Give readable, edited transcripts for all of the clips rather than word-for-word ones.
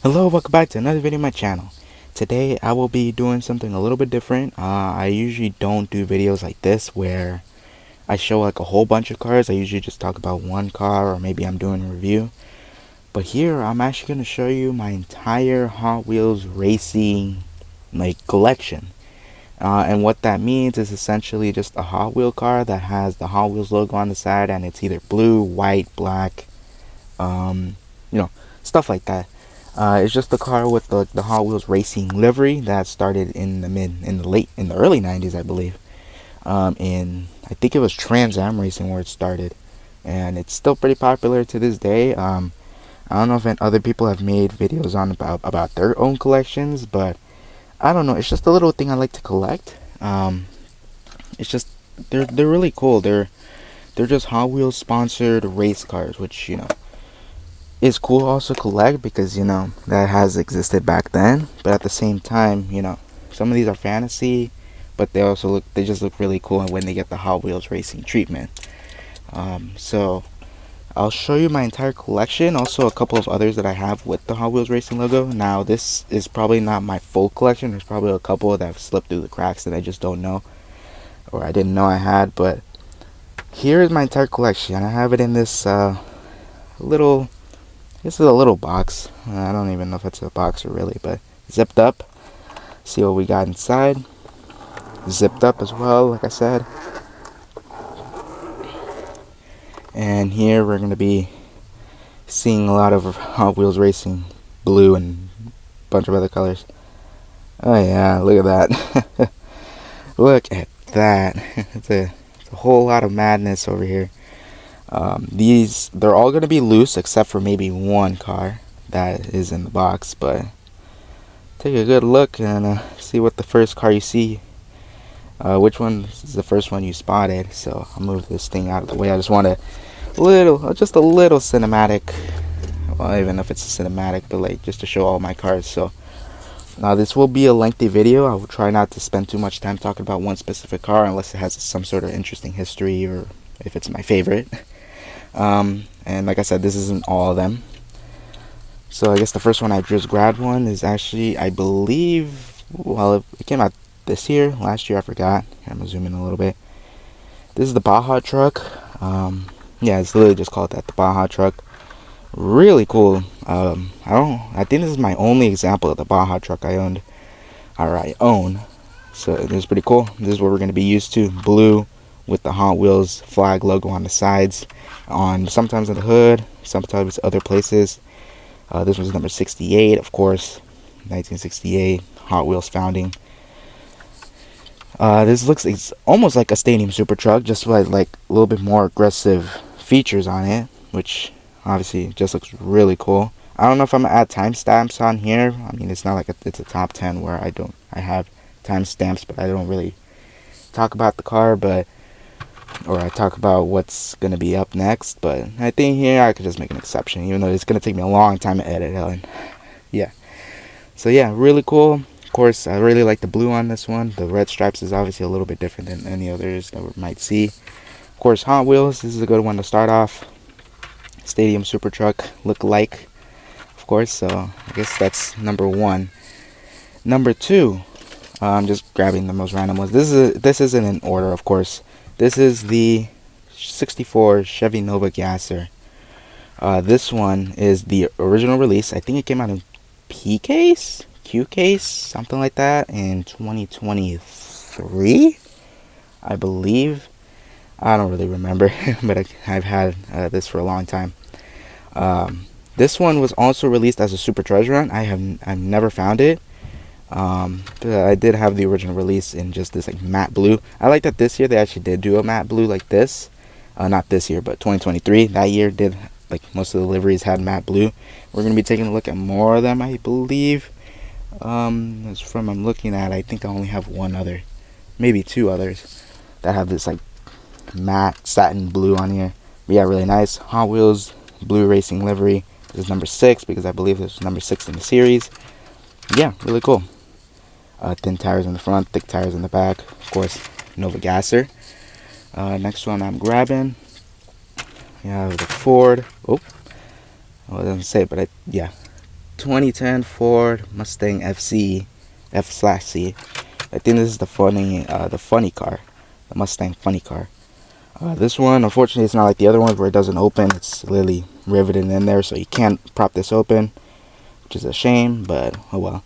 Hello, welcome back to another video on my channel. Today I will be doing something a little bit different. I usually don't do videos like this where I show like a whole bunch of cars. I usually just talk about one car, or maybe I'm doing a review. But here I'm actually going to show you my entire Hot Wheels racing collection. And what that means is essentially just a Hot Wheel car that has the Hot Wheels logo on the side, and it's either blue, white, black, um, stuff like that. It's just the car with the Hot Wheels racing livery that started in the early 90s, I believe. I think it was Trans Am Racing where it started, and it's still pretty popular to this day. I don't know if other people have made videos on about their own collections, but I don't know. It's just a little thing I like to collect. It's just they're really cool. They're just Hot Wheels sponsored race cars, which is cool also collect because that has existed back then. But at the same time, some of these are fantasy, but they just look really cool when they get the Hot Wheels racing treatment. So I'll show you my entire collection, also a couple of others that I have with the Hot Wheels racing logo. Now this is probably not my full collection. There's probably a couple that have slipped through the cracks that I just don't know, or I didn't know I had. But here is my entire collection. I have it in this little this is a little box. I don't even know if it's a box or really, but zipped up. See what we got inside. Zipped up as well, like I said. And here we're going to be seeing a lot of Hot Wheels Racing blue and a bunch of other colors. Oh yeah, look at that. Look at that. It's a whole lot of madness over here. They're all going to be loose except for maybe one car that is in the box, but take a good look and see what the first car you see, which one is the first one you spotted. So I'll move this thing out of the way. I just want just a little cinematic, well, even if it's a cinematic, but like just to show all my cars. So now this will be a lengthy video. I will try not to spend too much time talking about one specific car unless it has some sort of interesting history or if it's my favorite. And like I said, this isn't all of them. So I guess the first one I just grabbed one is actually, I believe, well, it came out this year. Last year I forgot. I'm gonna zoom in a little bit. This is the Baja truck. Yeah, it's literally just called that, the Baja truck. Really cool. I think this is my only example of the Baja truck I own. So it's pretty cool. This is what we're gonna be used to. Blue with the Hot Wheels flag logo on the sides, sometimes on the hood, sometimes other places. This was number 68, of course, 1968, Hot Wheels founding. It's almost like a stadium super truck, just with like a little bit more aggressive features on it, which obviously just looks really cool. I don't know if I'm gonna add timestamps on here. I mean, it's not like it's a top 10 where I have timestamps, but I don't really talk about the car, or I talk about what's going to be up next. But I think here I could just make an exception, even though it's going to take me a long time to edit. And yeah, so yeah, really cool. Of course, I really like the blue on this one. The red stripes is obviously a little bit different than any others that we might see. Of course, Hot Wheels, this is a good one to start off. Stadium Super Truck look-alike, of course. So I guess that's number one. Number two, I'm just grabbing the most random ones. This isn't in order, of course. This is the 64 Chevy Nova Gasser. This one is the original release. I think it came out in Q case, something like that, in 2023, I believe. I don't really remember, but I've had this for a long time. This one was also released as a Super Treasure Hunt. I've never found it. I did have the original release in just this like matte blue. I like that this year they actually did do a matte blue like this. Not this year, but 2023. That year did, like, most of the liveries had matte blue. We're gonna be taking a look at more of them, I believe. As from I'm looking at, I think I only have one other, maybe two others that have this like matte satin blue on here. But yeah, really nice. Hot Wheels blue racing livery. This is number 6 because I believe this was number 6 in the series. Yeah, really cool. Thin tires in the front, thick tires in the back. Of course, Nova Gasser. Next one I'm grabbing. Yeah, the Ford. Oh, well, it doesn't say, but yeah. 2010 Ford Mustang FC F/C. I think this is the funny car, the Mustang funny car. This one, unfortunately, it's not like the other ones where it doesn't open. It's literally riveted in there, so you can't prop this open, which is a shame, but oh well.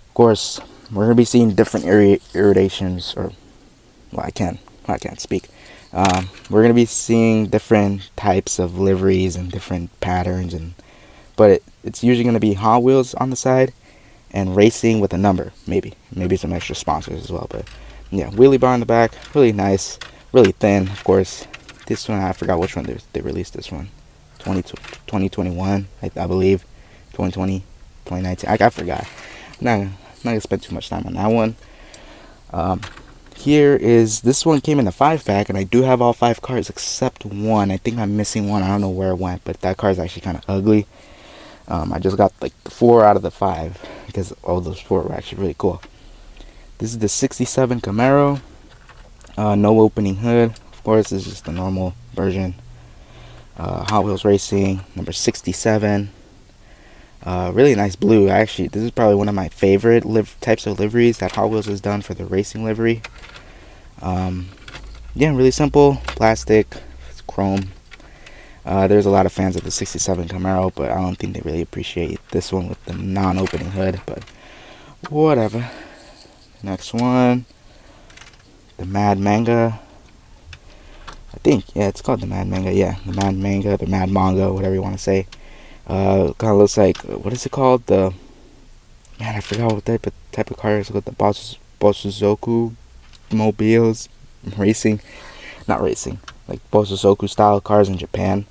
Of course, we're going to be seeing different irritations, or, well, I can't speak. We're going to be seeing different types of liveries and different patterns, but it's usually going to be Hot Wheels on the side and racing with a number, maybe some extra sponsors as well, but yeah, wheelie bar in the back, really nice. Really thin, of course. This one, I forgot which one they released this one. 2021, I believe. 2020, 2019. I forgot. I'm not going to spend too much time on that one. This one came in the 5-pack, and I do have all 5 cars except one. I think I'm missing one. I don't know where it went, but that car is actually kind of ugly. I just got like 4 out of the 5 because all those 4 were actually really cool. This is the 67 Camaro. No opening hood. Of course, this is just the normal version. Hot Wheels Racing, number 67. Really nice blue. This is probably one of my favorite types of liveries that Hot Wheels has done for the racing livery. Yeah, really simple. Plastic, it's chrome. There's a lot of fans of the 67 Camaro, but I don't think they really appreciate this one with the non-opening hood, but whatever. Next one. The Mad Manga. I think, yeah, it's called the Mad Manga. Yeah, the Mad Manga, the Mad Manga, whatever you want to say. Kind of looks like, what is it called? Man, I forgot what type of car it's called. The Bosuzoku mobiles racing, not racing, like Bosuzoku style cars in Japan.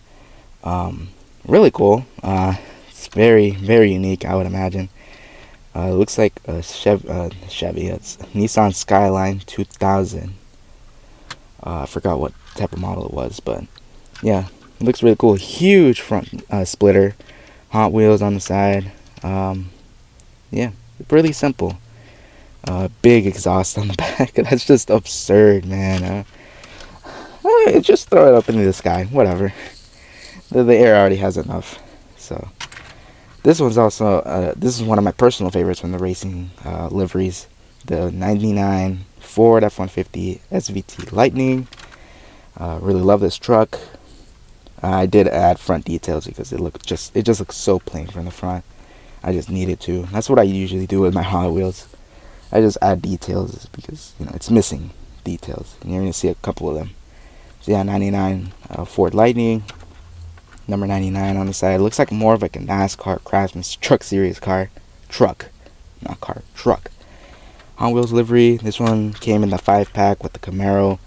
Really cool. It's very, very unique, I would imagine. It looks like a Chevy. It's Nissan Skyline 2000. I forgot what type of model it was, but yeah, it looks really cool. Huge front splitter, Hot Wheels on the side. Yeah, really simple. Big exhaust on the back. That's just absurd, man. Just throw it up into the sky. Whatever. The air already has enough. So. This one's also, this is one of my personal favorites from the racing liveries. The 99 Ford F-150 SVT Lightning. Really love this truck. I did add front details because it just looks so plain from the front. I just needed to. That's what I usually do with my Hot Wheels. I just add details because, it's missing details. And you're going to see a couple of them. So yeah, 99 Ford Lightning. Number 99 on the side. It looks like more of like a NASCAR Craftsman's Truck Series car. Truck. Not car. Truck. Hot Wheels livery. This one came in the 5-pack with the Camaro.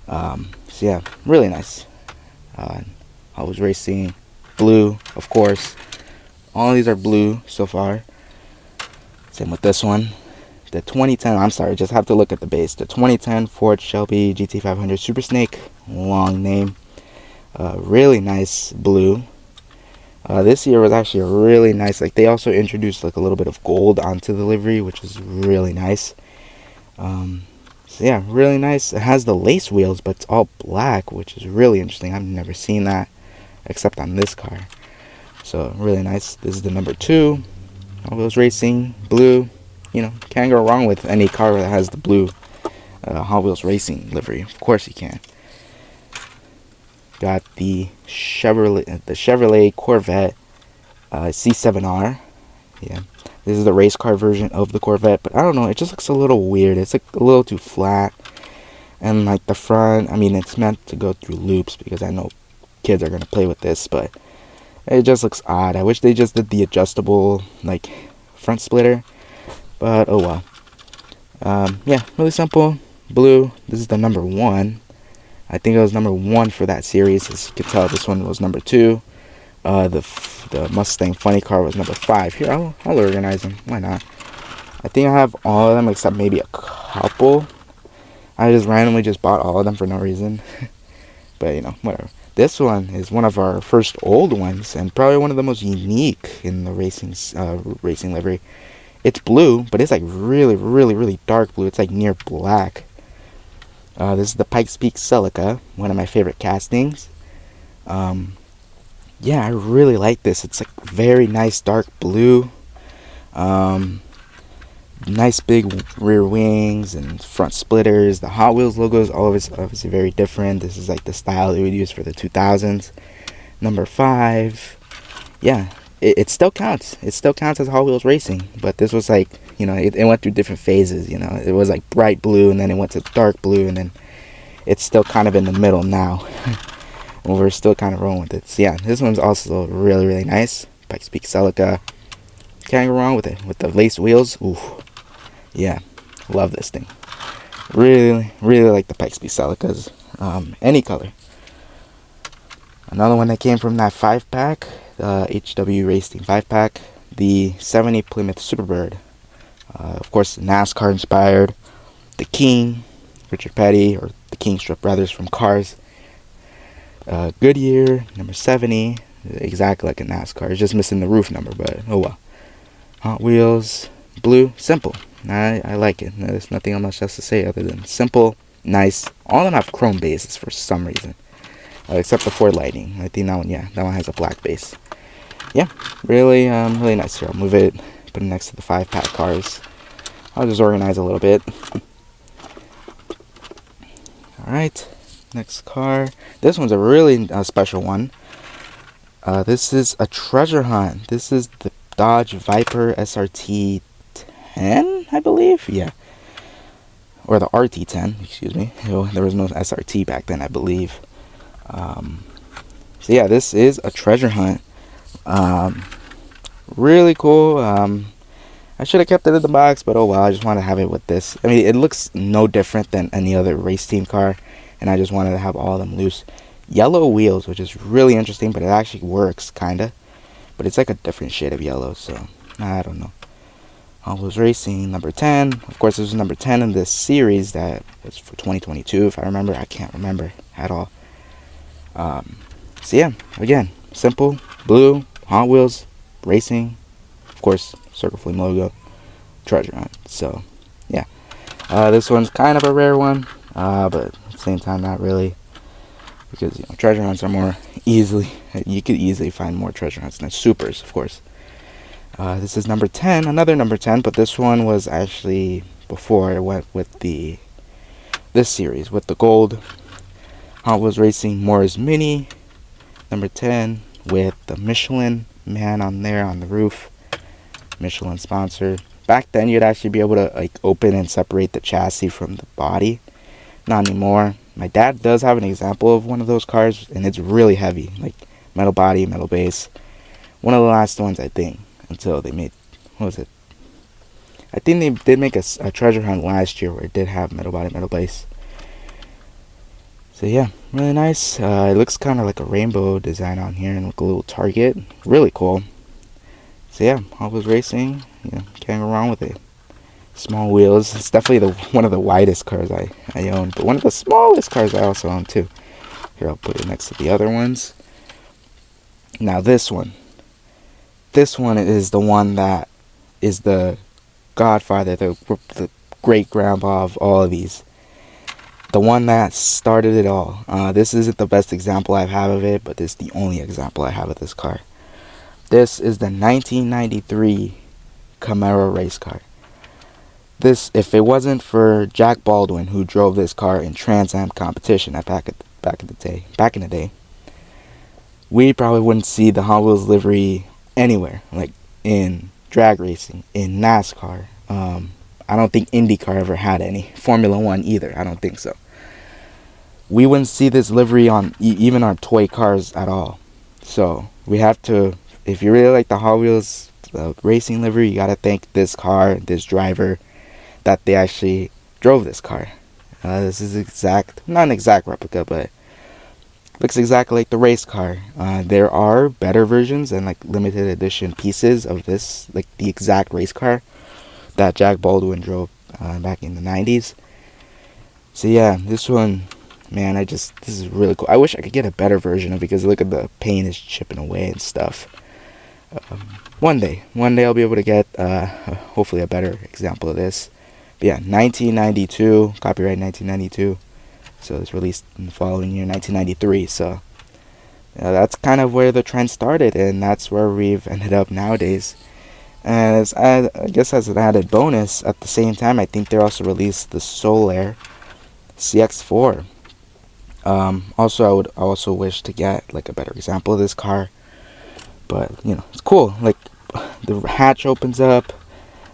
So yeah, really nice. Hot Wheels Racing. Blue, of course. All of these are blue so far. Same with this one. The 2010, I'm sorry, just have to look at the base. The 2010 Ford Shelby GT500 Super Snake. Long name. Really nice blue. This year was actually really nice. Like, they also introduced like a little bit of gold onto the livery, which is really nice. So yeah, really nice. It has the lace wheels, but it's all black, which is really interesting. I've never seen that except on this car. So really nice. This is the number 2. Hot Wheels Racing, blue. Can't go wrong with any car that has the blue Hot Wheels Racing livery. Of course you can. Got the Chevrolet Corvette C7R. Yeah, this is the race car version of the Corvette, but I don't know, it just looks a little weird. It's like a little too flat, and like the front, I mean, it's meant to go through loops because I know kids are gonna play with this, but it just looks odd. I wish they just did the adjustable like front splitter, but oh well. Yeah, really simple. Blue. This is the number 1. I think it was number 1 for that series. As you can tell, this one was number 2. The Mustang funny car was number 5. Here, I'll organize them. Why not? I think I have all of them except maybe a couple. I just randomly bought all of them for no reason. But, whatever. This one is one of our first old ones and probably one of the most unique in the racing livery. It's blue, but it's like really, really, really dark blue. It's like near black. This is the Pikes Peak Celica, one of my favorite castings. Yeah, yeah, I really like this. It's like very nice dark blue. Um, Nice big rear wings and front splitters. The Hot Wheels logo is always obviously very different. This is like the style they would use for the 2000s. Number 5, yeah, it still counts. It still counts as Hot Wheels racing, but this was like, it went through different phases. It was like bright blue, and then it went to dark blue, and then it's still kind of in the middle now. And we're still kind of rolling with it. So yeah, this one's also really, really nice. Pikes Peak Celica. Can't go wrong with it. With the lace wheels, ooh, yeah, love this thing. Really, really like the Pikes Peak Celicas. Any color. Another one that came from that 5-pack, the HW Racing 5-pack, the 70 Plymouth Superbird. Of course, NASCAR inspired. The King, Richard Petty, or the Kingstrip brothers from Cars. Goodyear, number 70, exactly like a NASCAR. It's just missing the roof number, but oh well. Hot Wheels, blue, simple. I like it. There's nothing much else to say other than simple, nice. All of them have chrome bases for some reason. Except the Ford Lightning. I think that one, yeah, that one has a black base. Yeah, really, really nice here. I'll move it, put it next to the 5-pack cars. I'll just organize a little bit. Alright, next car. This one's a really special one. This is a treasure hunt. This is the Dodge Viper SRT 10, I believe. Yeah. Or the RT10, excuse me. There was no SRT back then, I believe. So yeah, this is a treasure hunt. Really cool. I should have kept it in the box, but oh well, I just want to have it with this. I mean, it looks no different than any other race team car, and I just wanted to have all of them loose. Yellow wheels, which is really interesting, but it actually works, kinda. But it's like a different shade of yellow, so I don't know. Hot Wheels Racing, number 10. Of course, this was number 10 in this series that was for 2022, if I remember. I can't remember at all. So yeah, again, simple, blue, Hot Wheels, racing, of course, Circle Flame logo, treasure hunt. So yeah, this one's kind of a rare one, but at the same time, not really, because treasure hunts are more easily. You could easily find more treasure hunts than supers, of course. This is number 10, another number 10, but this one was actually before it went with this series with the gold. Hot Wheels Racing Morris Mini, number 10, with the Michelin man on there on the roof. Michelin sponsor. Back then, you'd actually be able to like open and separate the chassis from the body. Not anymore. My dad does have an example of one of those cars, and it's really heavy, like metal body, metal base. One of the last ones, I think, until they made, what was it? I think they did make a treasure hunt last year where it did have metal body, metal base. So yeah, really nice. It looks kind of like a rainbow design on here and like a little target. Really cool. So yeah, Hot Wheels Racing, can't go wrong with it. Small wheels. It's definitely one of the widest cars I own, but one of the smallest cars I also own too. Here, I'll put it next to the other ones. Now this one is the one that is the godfather, the great grandpa of all of these. The one that started it all. This isn't the best example I have of it, but this is the only example I have of this car. This is the 1993 Camaro race car. This, if it wasn't for Jack Baldwin, who drove this car in Trans Am competition back in the day, we probably wouldn't see the Hot Wheels livery anywhere, like in drag racing, in NASCAR. I don't think IndyCar ever had any. Formula One either. I don't think so. We wouldn't see this livery on even our toy cars at all. So we have to, if you really like the Hot Wheels racing livery, you gotta thank this car, this driver, that they actually drove this car. This is not an exact replica, but looks exactly like the race car. There are better versions and like limited edition pieces of this, like the exact race car that Jack Baldwin drove back in the 90s. So yeah, this one, man, this is really cool. I wish I could get a better version of it because look at the paint is chipping away and stuff. One day I'll be able to get hopefully a better example of this. But yeah, 1992, copyright 1992. So it's released in the following year, 1993. So That's kind of where the trend started, and that's where we've ended up nowadays. And I guess as an added bonus, at the same time, I think they also released the Solar CX4. Also, I would also wish to get like a better example of this car, but it's cool. Like the hatch opens up,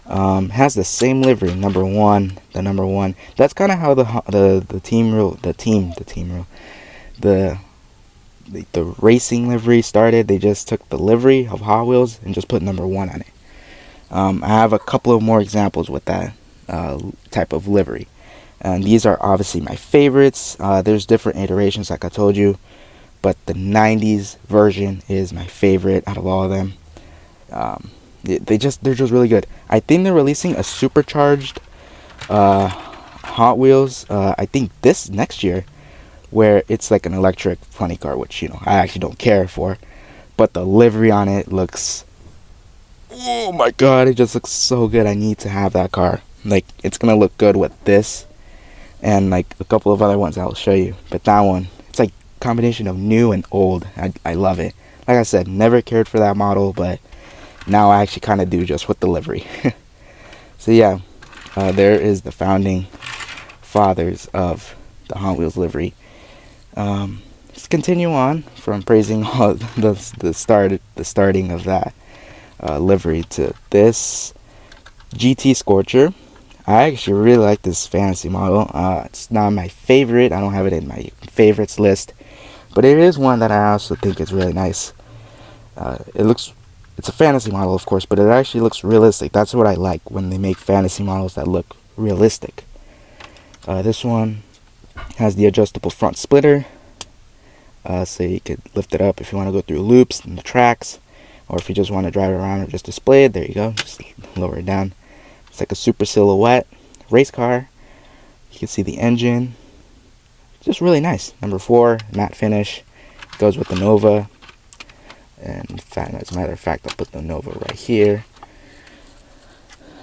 has the same livery, number one, the number one. That's kind of how the team rule, the racing livery started. They just took the livery of Hot Wheels and just put number one on it. I have a couple of more examples with that type of livery. And these are obviously my favorites. There's different iterations, like I told you, but the 90s version is my favorite out of all of them. They're just really good. I think they're releasing a supercharged Hot Wheels, I think this next year, where it's like an electric funny car, which I actually don't care for, but the livery on it looks, oh my god, it just looks so good. I need to have that car. Like, it's gonna look good with this and like a couple of other ones I'll show you, but that one, it's like a combination of new and old. I love it. Like I said, never cared for that model, but now I actually kind of do, just with the livery. So yeah, there is the founding fathers of the Hot Wheels livery. Let's continue on from praising all the starting of that livery to this GT Scorcher. I actually really like this fantasy model. It's not my favorite. I don't have it in my favorites list, but it is one that I also think is really nice. It's a fantasy model, of course, but it actually looks realistic. That's what I like, when they make fantasy models that look realistic. This one has the adjustable front splitter, so you could lift it up if you want to go through loops and the tracks, or if you just want to drive around or just display it. There you go, just lower it down. It's like a super silhouette race car. You can see the engine, just really nice. Number 4, matte finish, goes with the Nova. And in fact, as a matter of fact, I'll put the Nova right here.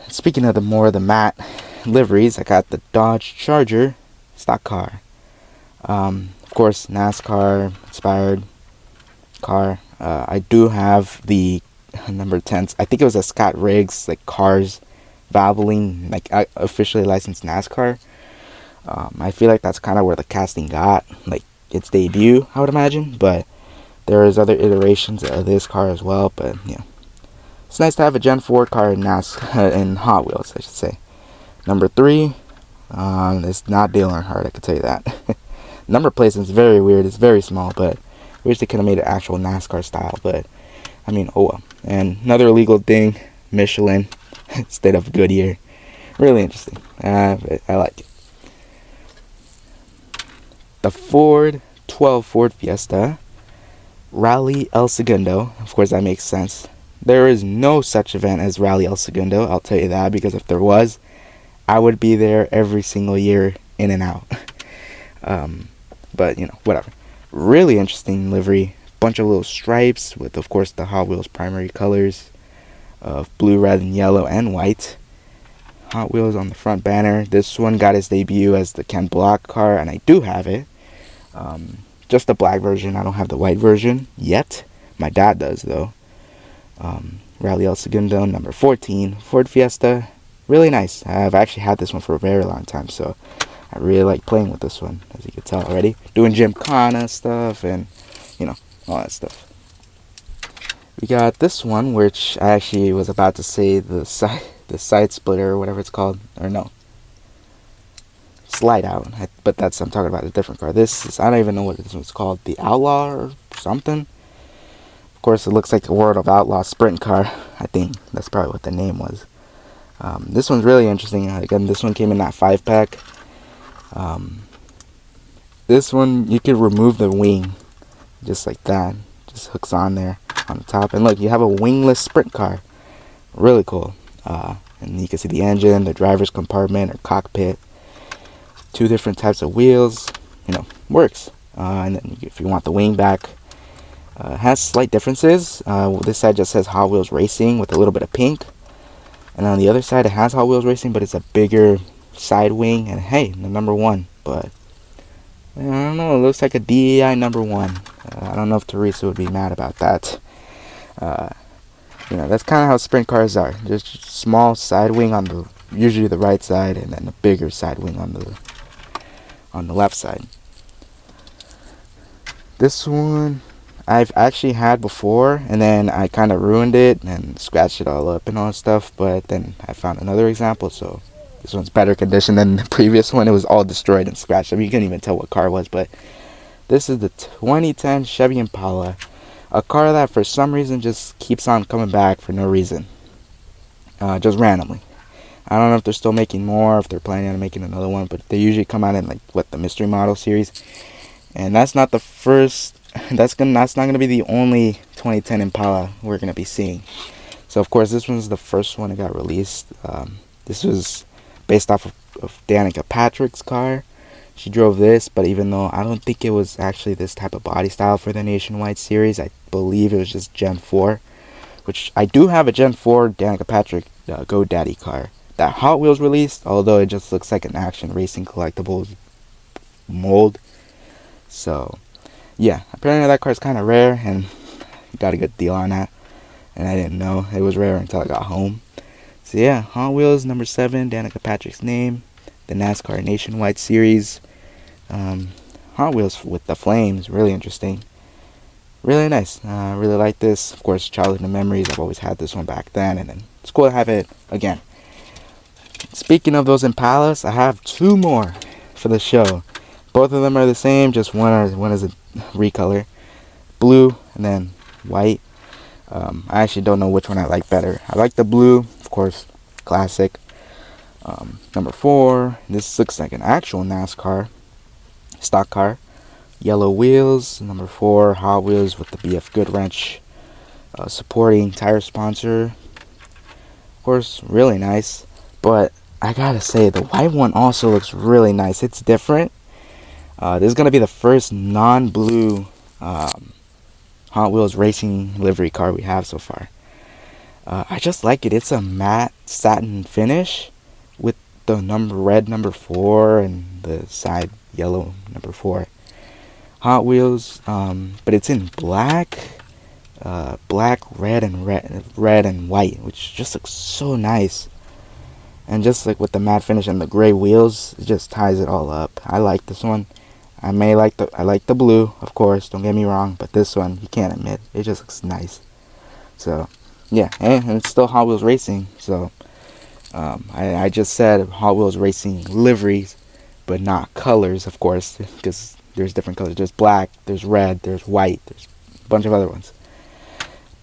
Speaking of the matte liveries, I got the Dodge Charger stock car. Of course, NASCAR inspired car. I do have the number 10s. I think it was a Scott Riggs, like Cars Valvoline, like officially licensed NASCAR. I feel like that's kind of where the casting got like its debut, I would imagine, but there is other iterations of this car as well. But it's nice to have a Gen 4 car in in Hot Wheels, I should say. Number 3, it's not Dale Earnhardt, I can tell you that. Number placement is very weird. It's very small, but I wish they could have made it actual NASCAR style. But I mean, oh well. And another illegal thing, Michelin instead of Goodyear. Really interesting. I like it. The Ford Fiesta Rally El Segundo. Of course, that makes sense. There is no such event as Rally El Segundo, I'll tell you that, because if there was, I would be there every single year, in and out. But whatever. Really interesting livery. Bunch of little stripes with, of course, the Hot Wheels primary colors of blue, red, and yellow, and white. Hot Wheels on the front banner. This one got its debut as the Ken Block car, and I do have it. Just the black version. I don't have the white version yet. My dad does, though. Rally El Segundo, number 14, Ford Fiesta. Really nice. I've actually had this one for a very long time, so I really like playing with this one, as you can tell already. Doing Gymkhana stuff and, all that stuff. We got this one, which I actually was about to say the side splitter, or whatever it's called. Or no. Slide out. But I'm talking about a different car. This is, I don't even know what this one's called. The Outlaw or something. Of course, it looks like a World of Outlaw sprint car. I think that's probably what the name was. This one's really interesting. Again, this one came in that 5-pack. This one, you could remove the wing. Just like that. Just hooks on there on the top. And look, you have a wingless sprint car. Really cool. And you can see the engine, the driver's compartment or cockpit. 2 different types of wheels. Works. And then if you want the wing back, has slight differences. This side just says Hot Wheels Racing with a little bit of pink. And on the other side, it has Hot Wheels Racing, but it's a bigger side wing. And hey, the number 1. But I don't know, it looks like a DEI number 1. I don't know if Teresa would be mad about that. You know, that's kind of how sprint cars are. Just small side wing on the usually the right side, and then a bigger side wing on the left side. This one I've actually had before, and then I kind of ruined it and scratched it all up and all that stuff. But then I found another example, so this one's better condition than the previous one. It was all destroyed and scratched. I mean, you couldn't even tell what car it was. But this is the 2010 Chevy Impala, a car that for some reason just keeps on coming back for no reason, just randomly. I don't know if they're still making more, if they're planning on making another one, but they usually come out in like the mystery model series. And that's not the first. That's not gonna be the only 2010 Impala we're gonna be seeing. So of course this one's the first one that got released. This was based off of Danica Patrick's car. She drove this, but even though I don't think it was actually this type of body style for the Nationwide series, I believe it was just Gen 4, which I do have a Gen 4 Danica Patrick GoDaddy car that Hot Wheels released, although it just looks like an action racing collectibles mold. So yeah, apparently that car is kind of rare, and got a good deal on that, and I didn't know it was rare until I got home. So yeah, Hot Wheels number 7, Danica Patrick's name, the NASCAR Nationwide series. Hot Wheels with the flames, really interesting, really nice. Really like this. Of course, childhood memories. I've always had this one back then, and then it's cool to have it again. Speaking of those Impalas, I have 2 more for the show. Both of them are the same, just one is a recolor, blue and then white. I actually don't know which one I like better. I like the blue, of course, classic. Number 4, this looks like an actual NASCAR stock car. Yellow wheels. Number 4, Hot Wheels with the BF Goodwrench supporting tire sponsor. Of course, really nice. But I gotta say, the white one also looks really nice. It's different. This is gonna be the first non-blue Hot Wheels racing livery car we have so far. I just like it. It's a matte satin finish with the red number 4 and the side yellow number 4. Hot Wheels, but it's in black, red and white, which just looks so nice. And just like with the matte finish and the gray wheels, it just ties it all up. I like this one. I like the blue, of course, don't get me wrong, but this one, you can't admit, it just looks nice. So, yeah, and it's still Hot Wheels Racing, so, I just said Hot Wheels Racing liveries, but not colors, of course, because there's different colors. There's black, there's red, there's white, there's a bunch of other ones.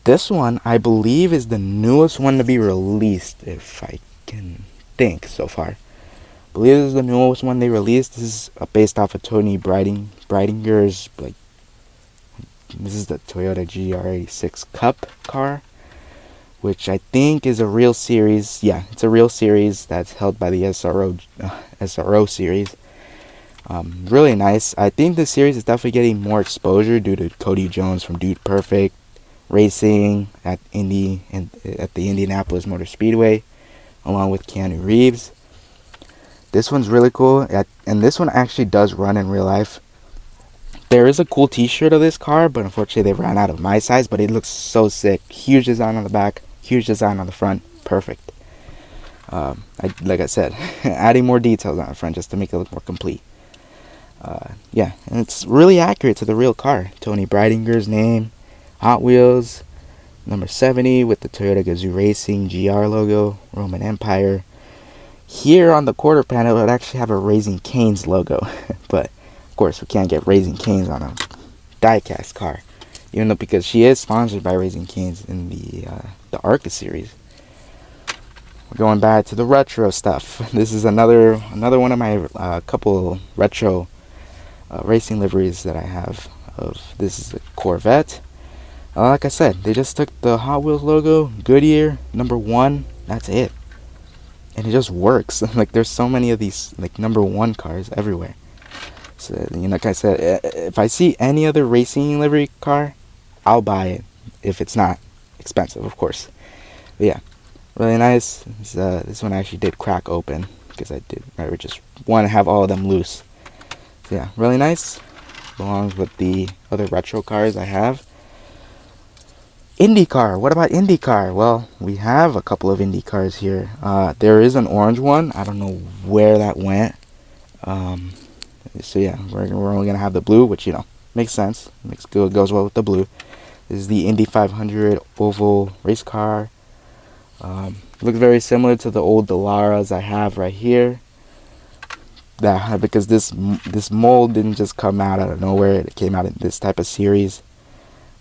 This one, I believe, is the newest one to be released, if I can think so far. I believe this is the newest one they released. This is based off of Tony Breidinger's, like, this is the Toyota GR86 Cup car, which I think is a real series. Yeah, it's a real series that's held by the SRO series. Really nice. I think this series is definitely getting more exposure due to Cody Jones from Dude Perfect racing at the Indianapolis Motor Speedway, along with Keanu Reeves. This one's really cool, and this one actually does run in real life. There is a cool t-shirt of this car, but unfortunately they ran out of my size, but it looks so sick. Huge design on the back, huge design on the front, perfect. Like I said, adding more details on the front just to make it look more complete. Yeah, and it's really accurate to the real car. Tony Breidinger's name, Hot Wheels, number 70 with the Toyota Gazoo Racing GR logo, Roman Empire. Here on the quarter panel, it would actually have a Raising Cane's logo, but of course we can't get Raising Cane's on a diecast car, even though because she is sponsored by Raising Cane's in the ARCA series. We're going back to the retro stuff. This is another one of my couple retro racing liveries that I have. This is the Corvette. Like I said, they just took the Hot Wheels logo, Goodyear, number 1. That's it. And it just works. Like, there's so many of these, like, number 1 cars everywhere. So, you know, like I said, if I see any other racing livery car, I'll buy it. If it's not expensive, of course. But yeah, really nice. This one actually did crack open because I just want to have all of them loose. So yeah, really nice. belongs with the other retro cars I have. IndyCar. What about IndyCar? Well, we have a couple of Indy cars here. There is an orange one. I don't know where that went. So yeah, we're only gonna have the blue, which makes sense. Goes well with the blue. This is the Indy 500 oval race car. Looks very similar to the old Delaras I have right here. Because this mold didn't just come out of nowhere. It came out in this type of series.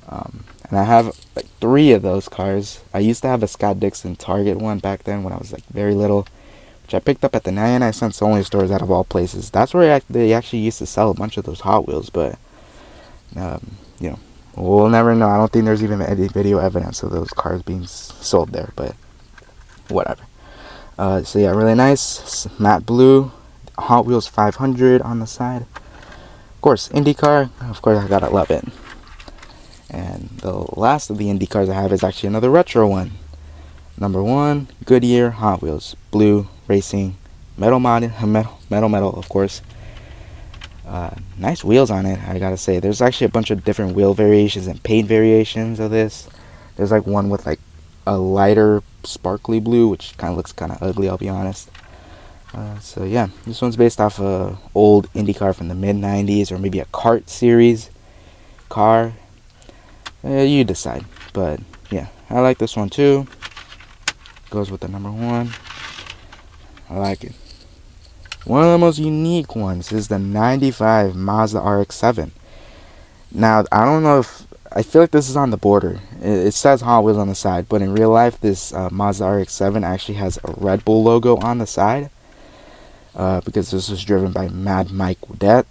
And I have like 3 of those cars. I used to have a Scott Dixon Target one back then when I was like very little, which I picked up at the 99-cent only stores out of all places. That's where they actually used to sell a bunch of those Hot Wheels, but we'll never know. I don't think there's even any video evidence of those cars being sold there, but whatever. So yeah, really nice matte blue Hot Wheels 500 on the side. Of course, IndyCar. Of course, I gotta love it. And the last of the Indy cars I have is actually another retro one. Number 1, Goodyear Hot Wheels, blue racing, metal, of course. Nice wheels on it, I gotta say. There's actually a bunch of different wheel variations and paint variations of this. There's like one with like a lighter sparkly blue, which kind of looks kind of ugly, I'll be honest. So yeah, this one's based off a old Indy car from the mid 90s, or maybe a kart series car. You decide, but yeah, I like this one too. Goes with the number 1. I like it. One of the most unique ones is the 95 Mazda RX-7. Now, I don't know if, I feel like this is on the border. It says Hot Wheels on the side, but in real life, this Mazda RX-7 actually has a Red Bull logo on the side. Because this was driven by Mad Mike Woodette,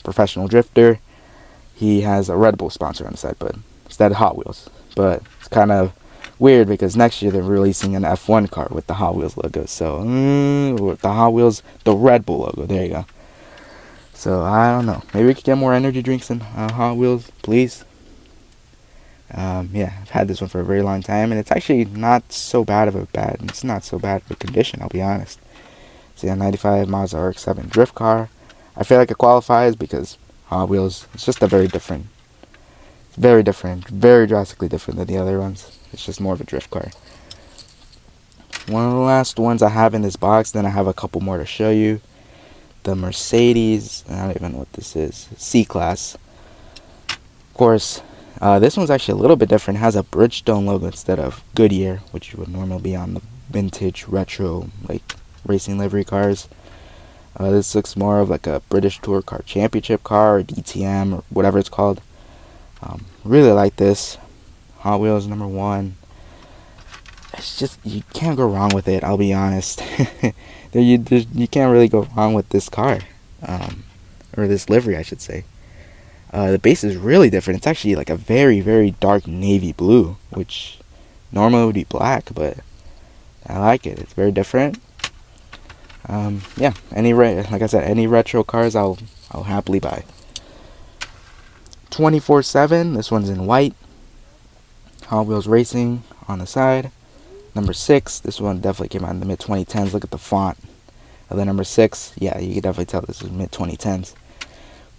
professional drifter. He has a Red Bull sponsor on the side, but instead of Hot Wheels. But it's kind of weird because next year they're releasing an F1 car with the Hot Wheels logo. So, with the Hot Wheels, the Red Bull logo. There you go. So, I don't know. Maybe we could get more energy drinks than Hot Wheels, please. Yeah, I've had this one for a very long time, and it's actually not so bad of a condition, I'll be honest. So, yeah, 95 Mazda RX-7 drift car. I feel like it qualifies because Hot Wheels, it's just very different, very drastically different than the other ones. It's just more of a drift car. One of the last ones I have in this box, then I have a couple more to show you. The Mercedes, I don't even know what this is, C-Class. Of course, this one's actually a little bit different. It has a Bridgestone logo instead of Goodyear, which would normally be on the vintage retro like racing livery cars. This looks more of like a British Tour Car Championship car, or DTM, or whatever it's called. Really like this. Hot Wheels number 1. It's just, you can't go wrong with it, I'll be honest. You can't really go wrong with this car. Or this livery, I should say. The base is really different. It's actually like a very, very dark navy blue, which normally would be black, but I like it. It's very different. Yeah, like I said, any retro cars I'll happily buy. 24/7, this one's in white. Hot Wheels Racing on the side. Number 6, this one definitely came out in the mid 2010s. Look at the font of the number 6. Yeah, you can definitely tell this is mid 2010s.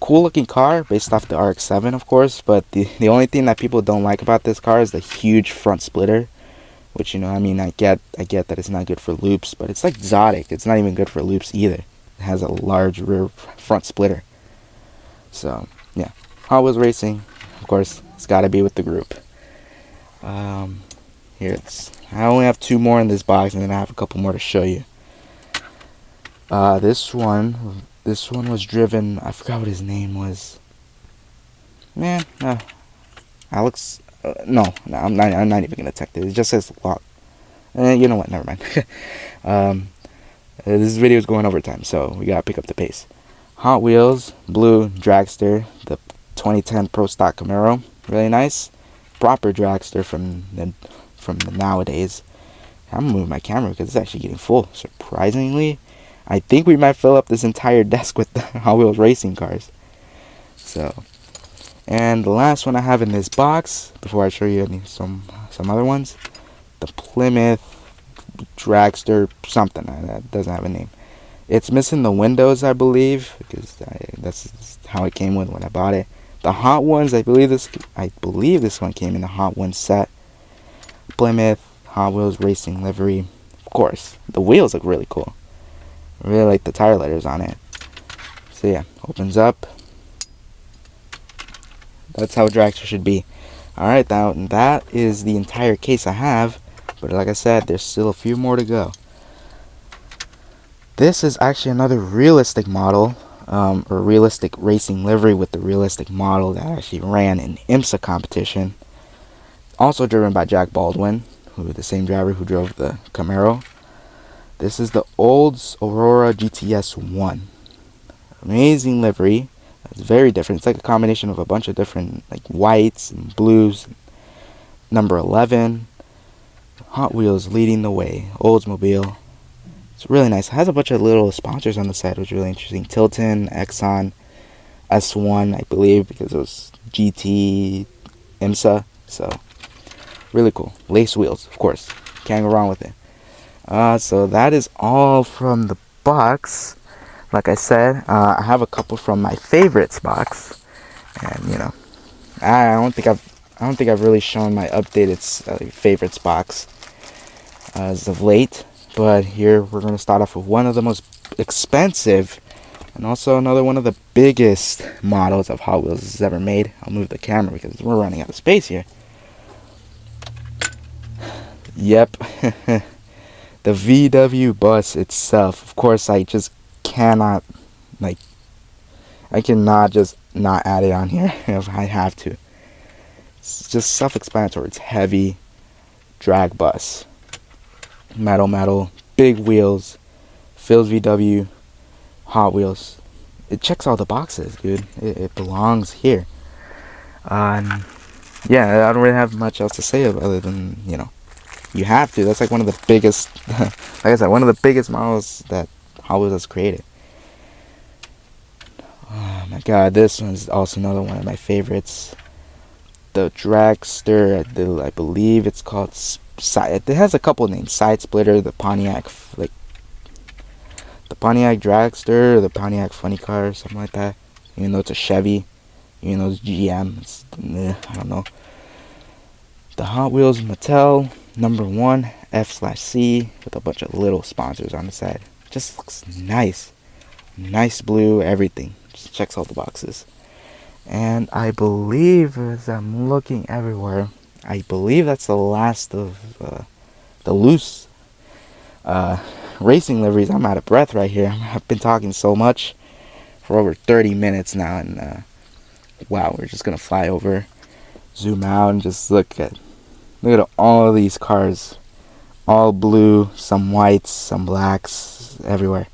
Cool looking car, based off the RX-7, of course, but the only thing that people don't like about this car is the huge front splitter. Which, I get that it's not good for loops, but it's like exotic. It's not even good for loops either. It has a large rear front splitter. So, yeah. Hot Wheels Racing, of course, it's got to be with the group. I only have 2 more in this box, and then I have a couple more to show you. This one was driven, I forgot what his name was. Alex... No, I'm not even gonna check this. It just says lock. You know what? Never mind. This video is going over time, so we gotta pick up the pace. Hot Wheels blue dragster, the 2010 Pro Stock Camaro, really nice, proper dragster from the nowadays. I'm gonna move my camera because it's actually getting full. Surprisingly, I think we might fill up this entire desk with the Hot Wheels racing cars. So. And the last one I have in this box, before I show you some other ones, the Plymouth Dragster something. That doesn't have a name. It's missing the windows, I believe, because that's how it came with when I bought it. The Hot Ones, I believe this one came in the Hot Ones set. Plymouth Hot Wheels racing livery. Of course, the wheels look really cool. I really like the tire letters on it. So yeah, opens up. That's how a dragster should be. Alright, now that is the entire case I have. But like I said, there's still a few more to go. This is actually another realistic model, or realistic racing livery with the realistic model that actually ran in IMSA competition. Also driven by Jack Baldwin, who the same driver who drove the Camaro. This is the Olds Aurora GTS 1. Amazing livery. It's very different. It's like a combination of a bunch of different like whites and blues. Number 11. Hot Wheels leading the way. Oldsmobile. It's really nice. It has a bunch of little sponsors on the side, which is really interesting. Tilton, Exxon, S1, I believe, because it was GT, IMSA. So, really cool. Lace wheels, of course. Can't go wrong with it. So that is all from the box. Like I said, I have a couple from my favorites box, and you know, I don't think I've really shown my updated favorites box as of late. But here we're going to start off with one of the most expensive and also another one of the biggest models of Hot Wheels has ever made. I'll move the camera because we're running out of space here. Yep. The VW bus itself. Of course, I just cannot, I cannot just not add it on here if I have to. It's just self-explanatory. It's heavy drag bus. Metal, big wheels, Phil's VW, Hot Wheels. It checks all the boxes, dude. It belongs here. Yeah, I don't really have much else to say other than, you know, you have to. That's like one of the biggest, like I said, one of the biggest models that Hot Wheels has created. Oh my god, this one's also another one of my favorites. The dragster, I believe it's called it has a couple names. Side Splitter, the Pontiac, the Pontiac Dragster, the Pontiac Funny Car, something like that. Even though it's a Chevy, even though it's GM, I don't know. The Hot Wheels Mattel number 1 F/C with a bunch of little sponsors on the side. Just looks nice, nice blue, everything. Just checks all the boxes. And I believe, as I'm looking everywhere, I believe that's the last of the loose racing liveries. I'm out of breath right here. I've been talking so much for over 30 minutes now, and wow, we're just gonna fly over, zoom out, and just look at all of these cars, all blue, some whites, some blacks, everywhere.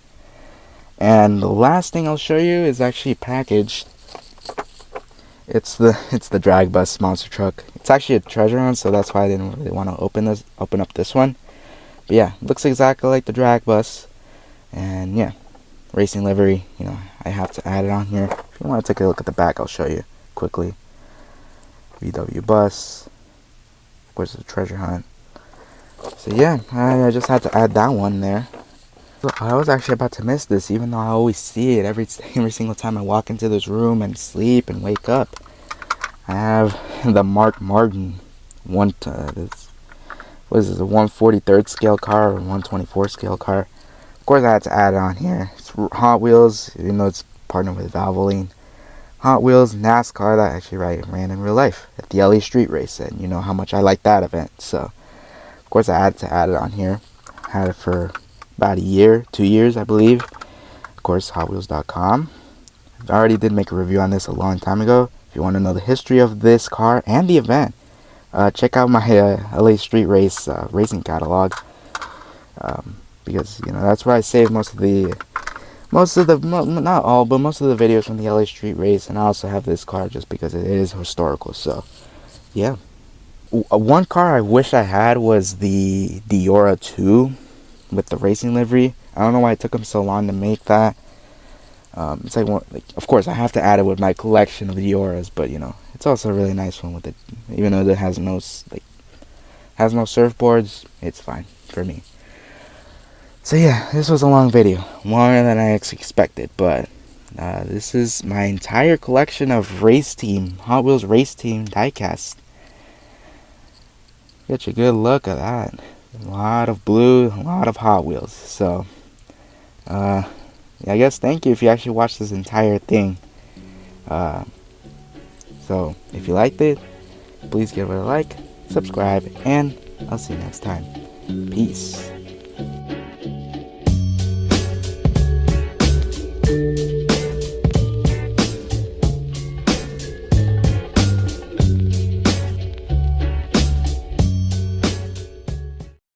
And the last thing I'll show you is actually packaged. It's the drag bus monster truck. It's actually a treasure hunt, so that's why I didn't really want to open up this one. But yeah, it looks exactly like the drag bus, and yeah, racing livery. You know, I have to add it on here. If you want to take a look at the back, I'll show you quickly. VW bus. Of course, it's a treasure hunt. So yeah, I just had to add that one there. I was actually about to miss this, even though I always see it every single time I walk into this room and sleep and wake up. I have the Mark Martin what is this, a 143rd scale car or 124 scale car. Of course, I had to add it on here. It's Hot Wheels, even though it's partnered with Valvoline. Hot Wheels NASCAR that actually ran in real life at the LA Street Race, and you know how much I like that event. So, of course, I had to add it on here. I had it for about a year, 2 years, I believe. Of course, HotWheels.com. I already did make a review on this a long time ago. If you want to know the history of this car and the event, check out my LA Street Race racing catalog. Because you know that's where I save most of the not all, but most of the videos from the LA Street Race, and I also have this car just because it is historical. So, yeah. One car I wish I had was the Diora 2 with the racing livery. I don't know why it took them so long to make that. It's like of course I have to add it with my collection of Dioras, but you know it's also a really nice one with it. Even though it has no surfboards, it's fine for me. So yeah, this was a long video, longer than I expected, but this is my entire collection of Hot Wheels Race Team diecast. Get a good look at that. A lot of blue, a lot of Hot Wheels. So, I guess thank you if you actually watched this entire thing. So, if you liked it, please give it a like, subscribe, and I'll see you next time. Peace.